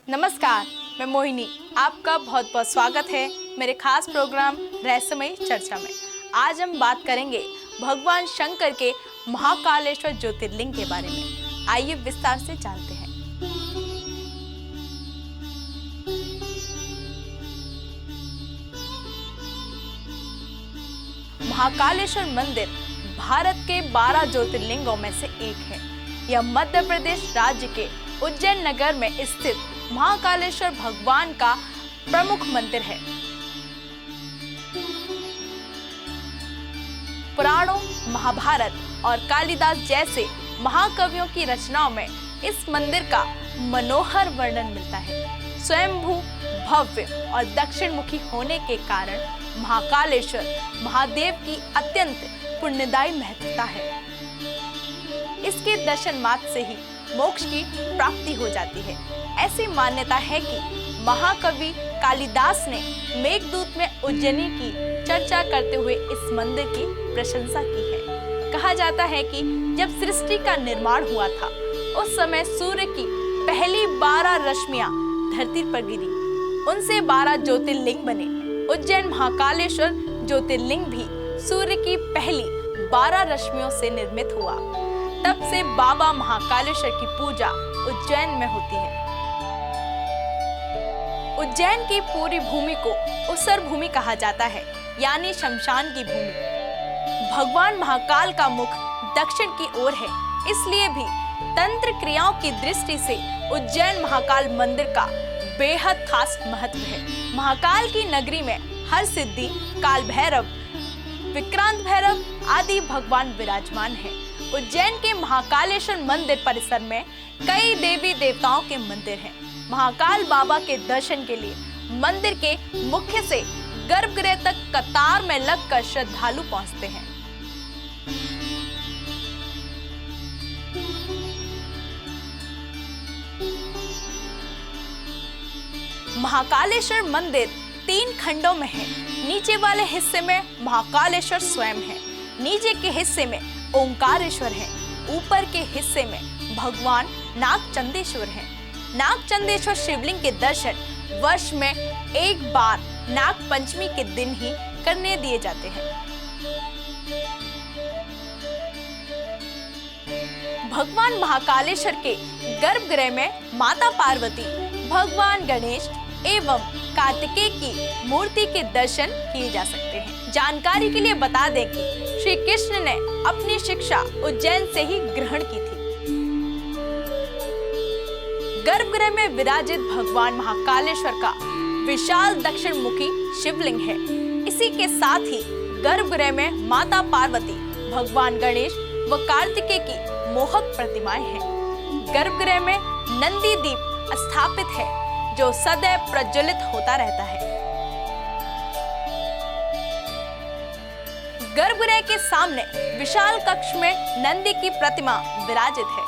नमस्कार, मैं मोहिनी। आपका बहुत बहुत स्वागत है मेरे खास प्रोग्राम रहस्यमय चर्चा में। आज हम बात करेंगे भगवान शंकर के महाकालेश्वर ज्योतिर्लिंग के बारे में। आइए विस्तार से जानते हैं। महाकालेश्वर मंदिर भारत के 12 ज्योतिर्लिंगों में से एक है। यह मध्य प्रदेश राज्य के उज्जैन नगर में स्थित महाकालेश्वर भगवान का प्रमुख मंदिर है। पुराणों, महाभारत और कालिदास जैसे महाकवियों की रचनाओं में इस मंदिर का मनोहर वर्णन मिलता है। स्वयंभू, भव्य और दक्षिण मुखी होने के कारण महाकालेश्वर महादेव की अत्यंत पुण्यदायी महत्वता है। इसके दर्शन मात्र से ही मोक्ष की प्राप्ति हो जाती है। ऐसी मान्यता है कि महाकवि कालिदास ने मेघदूत में उज्जैनी की चर्चा करते हुए इस मंदिर की प्रशंसा की है। कहा जाता है कि जब सृष्टि का निर्माण हुआ था उस समय सूर्य की पहली 12 रश्मियां धरती पर गिरी। उनसे 12 ज्योतिर्लिंग बने। उज्जैन महाकालेश्वर ज्योतिर्लिंग भी सूर्य की पहली 12 रश्मियों से निर्मित हुआ। तब से बाबा महाकालेश्वर की पूजा उज्जैन में होती है। उज्जैन की पूरी भूमि को उसर भूमि कहा जाता है, यानी शमशान की भूमि। भगवान महाकाल का मुख दक्षिण की ओर है, इसलिए भी तंत्र क्रियाओं की दृष्टि से उज्जैन महाकाल मंदिर का बेहद खास महत्व है। महाकाल की नगरी में हर सिद्धि, काल भैरव, विक्रांत भैरव आदि भगवान विराजमान हैं। उज्जैन के महाकालेश्वर मंदिर परिसर में कई देवी देवताओं के मंदिर हैं। महाकाल बाबा के दर्शन के लिए मंदिर के मुख्य से गर्भगृह तक कतार में लगकर श्रद्धालु पहुंचते हैं। महाकालेश्वर मंदिर 3 खंडों में है। नीचे वाले हिस्से में महाकालेश्वर स्वयं है, नीचे के हिस्से में ओंकारेश्वर है, ऊपर के हिस्से में भगवान नागचंदेश्वर हैं। नागचंदेश्वर शिवलिंग के दर्शन वर्ष में एक बार नाग पंचमी के दिन ही करने दिए जाते हैं। भगवान महाकालेश्वर के गर्भगृह में माता पार्वती, भगवान गणेश एवं कार्तिकेय की मूर्ति के दर्शन किए जा सकते हैं। जानकारी के लिए बता दें कि श्री कृष्ण ने अपनी शिक्षा उज्जैन से ही ग्रहण की थी। गर्भगृह में विराजित भगवान महाकालेश्वर का विशाल दक्षिण मुखी शिवलिंग है। इसी के साथ ही गर्भगृह में माता पार्वती, भगवान गणेश व कार्तिकेय की मोहक प्रतिमाएं हैं। गर्भगृह में नंदी दीप स्थापित है जो सदैव प्रज्वलित होता रहता है। गर्भगृह के सामने विशाल कक्ष में नंदी की प्रतिमा विराजित है।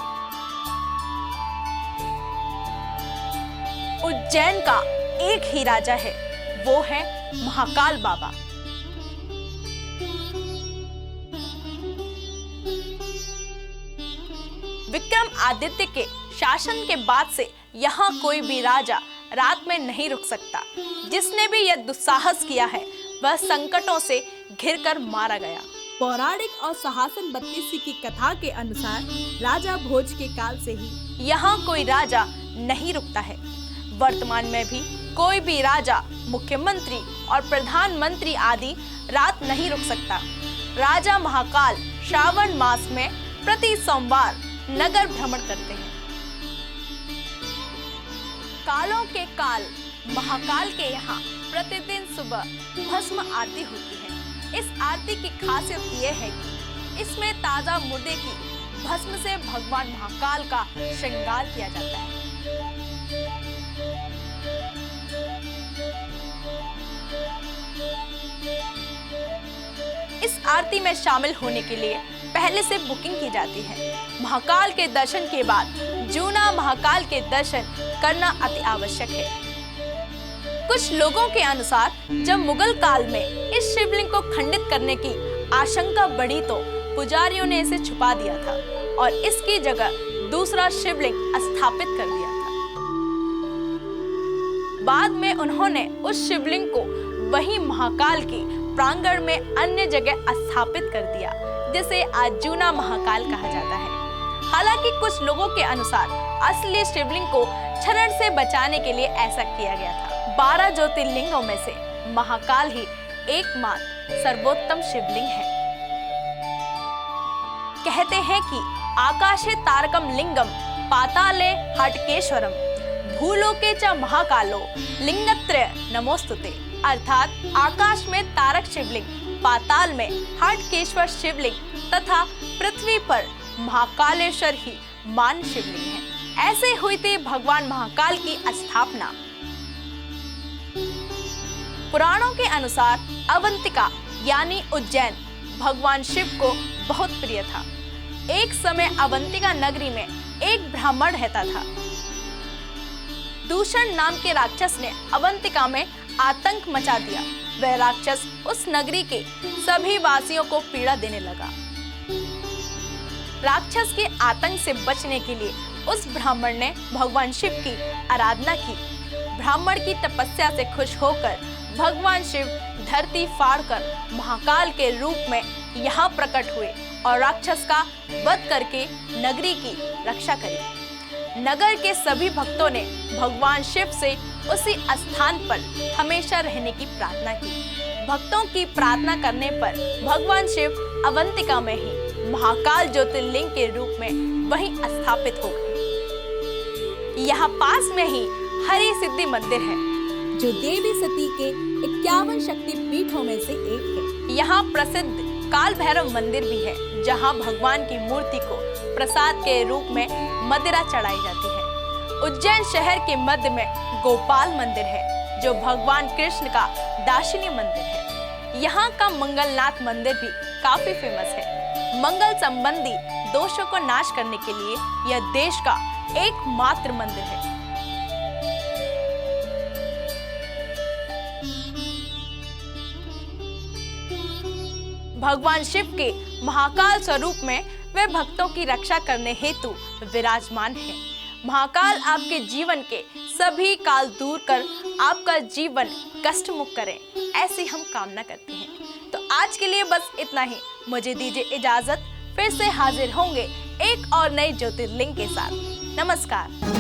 उज्जैन का एक ही राजा है, वो है महाकाल बाबा। विक्रम आदित्य के शासन के बाद से यहाँ कोई भी राजा रात में नहीं रुक सकता। जिसने भी यह दुस्साहस किया है वह संकटों से घिरकर मारा गया। पौराणिक और सहासन 32 की कथा के अनुसार राजा भोज के काल से ही यहाँ कोई राजा नहीं रुकता है। वर्तमान में भी कोई भी राजा, मुख्यमंत्री और प्रधानमंत्री आदि रात नहीं रुक सकता। राजा महाकाल श्रावण मास में प्रति सोमवार नगर भ्रमण करते हैं। कालों के काल महाकाल के यहाँ प्रतिदिन सुबह भस्म आरती होती है। इस आरती की खासियत यह है कि इसमें ताजा मुर्दे की भस्म से भगवान महाकाल का श्रृंगार किया जाता है। इस आरती में शामिल होने के लिए पहले से बुकिंग की जाती है। महाकाल के दर्शन के बाद जूना महाकाल के दर्शन करना अति आवश्यक है। कुछ लोगों के अनुसार जब मुगल काल में इस शिवलिंग को खंडित करने की आशंका बढ़ी तो पुजारियों ने इसे छुपा दिया था और इसकी जगह दूसरा शिवलिंग स्थापित कर दिया था। बाद में उन्होंने उस शिवलिंग को वही महाकाल के प्रांगण में अन्य जगह स्थापित कर दिया, जिसे आज जूना महाकाल कहा जाता है। हालांकि कुछ लोगों के अनुसार असली शिवलिंग को क्षरण से बचाने के लिए ऐसा किया गया था। 12 ज्योतिर्लिंगों में से महाकाल ही एकमात्र सर्वोत्तम शिवलिंग है। कहते हैं कि आकाशे तारकम लिंगम पाताले हटकेश्वरम भूलोके च महाकालो लिंगत्रय नमोस्तुते, अर्थात आकाश में तारक शिवलिंग, पाताल में हटकेश्वर शिवलिंग तथा पृथ्वी पर महाकालेश्वर ही मान शिवलिंग है। ऐसे हुई थी भगवान महाकाल की स्थापना। पुराणों के अनुसार अवंतिका यानी उज्जैन भगवान शिव को बहुत प्रिय था। एक समय अवंतिका नगरी में एक ब्राह्मण रहता था। दूषण नाम के राक्षस ने अवंतिका में आतंक मचा दिया। वह राक्षस उस नगरी के सभी वासियों को पीड़ा देने लगा। राक्षस के आतंक से बचने के लिए उस ब्राह्मण ने भगवान शिव की आराधना की। ब्राह्मण की तपस्या से खुश होकर भगवान शिव धरती फाड़कर महाकाल के रूप में यहाँ प्रकट हुए और राक्षस का वध करके नगरी की रक्षा करी। नगर के सभी भक्तों ने भगवान शिव से उसी स्थान पर हमेशा रहने की प्रार्थना की। भक्तों की प्रार्थना करने पर भगवान शिव अवंतिका में ही महाकाल ज्योतिर्लिंग के रूप में वहीं स्थापित हो गए। यहाँ पास में ही हरि सिद्धि मंदिर है, जो देवी सती के 51 शक्ति पीठों में से एक है। यहाँ प्रसिद्ध काल भैरव मंदिर भी है, जहाँ भगवान की मूर्ति को प्रसाद के रूप में मदिरा चढ़ाई जाती है। उज्जैन शहर के मध्य में गोपाल मंदिर है, जो भगवान कृष्ण का दार्शनिक मंदिर है। यहाँ का मंगलनाथ मंदिर भी काफी फेमस है। मंगल संबंधी दोषों को नाश करने के लिए यह देश का एकमात्र मंदिर है। भगवान शिव के महाकाल स्वरूप में वे भक्तों की रक्षा करने हेतु विराजमान है। महाकाल आपके जीवन के सभी काल दूर कर आपका जीवन कष्ट मुक्त करें, ऐसी हम कामना करते हैं। तो आज के लिए बस इतना ही। मुझे दीजिए इजाजत। फिर से हाजिर होंगे एक और नए ज्योतिर्लिंग के साथ। नमस्कार।